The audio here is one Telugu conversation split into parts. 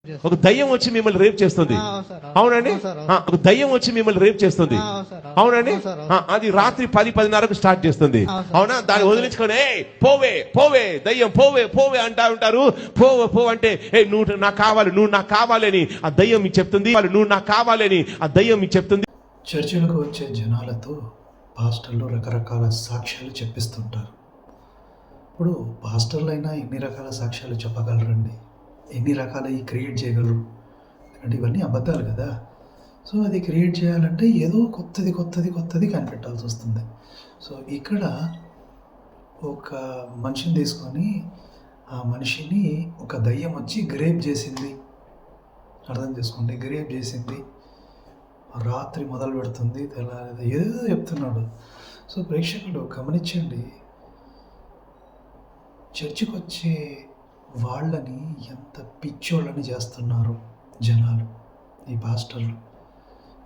ఒక దయ్యం వచ్చి మిమ్మల్ని రేప్ చేస్తుంది. అవునండి. ఒక దయ్యం వచ్చి మిమ్మల్ని రేప్ చేస్తుంది. అవునండి. అది రాత్రి 10-10:30కు స్టార్ట్ చేస్తుంది. అవునా? దాన్ని వదిలించుకొని పోవే పోవే దయ్యం పోవే పోవే అంటా ఉంటారు. పో అంటే నువ్వు నాకు కావాలి, నువ్వు నాకు కావాలని ఆ దయ్యం మీకు చెప్తుంది. నువ్వు నాకు కావాలని ఆ దయ్యం మీకు చెప్తుంది. చర్చిలకు వచ్చే జనాలతో పాస్టర్లు రకరకాల సాక్ష్యాలు చెప్పిస్తుంటారు. ఇప్పుడు పాస్టర్లు అయినా ఎన్ని రకాల సాక్ష్యాలు చెప్పగలరండి? ఎన్ని రకాలవి క్రియేట్ చేయగలరు? అంటే ఇవన్నీ అబద్ధాలు కదా. సో అది క్రియేట్ చేయాలంటే ఏదో కొత్తది కనిపెట్టాల్సి వస్తుంది. సో ఇక్కడ ఒక మనిషిని తీసుకొని ఆ మనిషిని ఒక దయ్యం వచ్చి గ్రేప్ చేసింది. అర్థం చేసుకోండి, గ్రేప్ చేసింది. రాత్రి మొదలు పెడుతుంది, తెల్లారి ఏదో చెప్తున్నాడు. సో ప్రేక్షకులు గమనించండి, చర్చికి వచ్చే వాళ్ళని ఎంత పిచ్చోళ్ళని చేస్తున్నారు జనాలు. ఈ పాస్టర్లు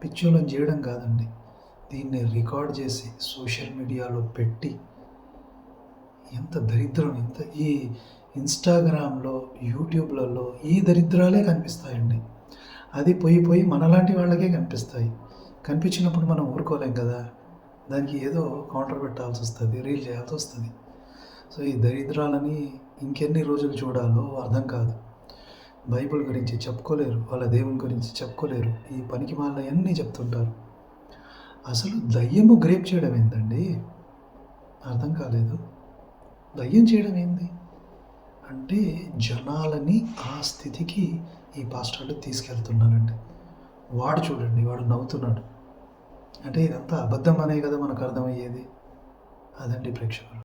పిచ్చోళ్ళని చేయడం కాదండి, దీన్ని రికార్డ్ చేసి సోషల్ మీడియాలో పెట్టి ఎంత దరిద్రం, ఎంత ఈ ఇన్స్టాగ్రామ్లో యూట్యూబ్లలో ఈ దరిద్రాలే కనిపిస్తాయండి. అది పోయి మనలాంటి వాళ్ళకే కనిపిస్తాయి. కనిపించినప్పుడు మనం ఊరుకోలేం కదా, దానికి ఏదో కౌంటర్ పెట్టాల్సి వస్తుంది, రీల్ చేయాల్సి వస్తుంది. సో ఈ దరిద్రాలని ఇంకెన్ని రోజులు చూడాలో అర్థం కాదు. బైబిల్ గురించి చెప్పుకోలేరు, వాళ్ళ దేవుని గురించి చెప్పుకోలేరు, ఈ పనికి మాలన్నీ చెప్తుంటారు. అసలు దయ్యము గ్రేప్ చేయడం ఏంటండి? అర్థం కాలేదు. దయ్యం చేయడం ఏంది అంటే జనాలని ఆ స్థితికి ఈ పాస్టర్లు తీసుకెళ్తున్నారండి. వాడు చూడండి, వాడు నవ్వుతున్నాడు. అంటే ఇదంతా అబద్ధం అనే కదా మనకు అర్థమయ్యేది. అదండి ప్రేక్షకులు.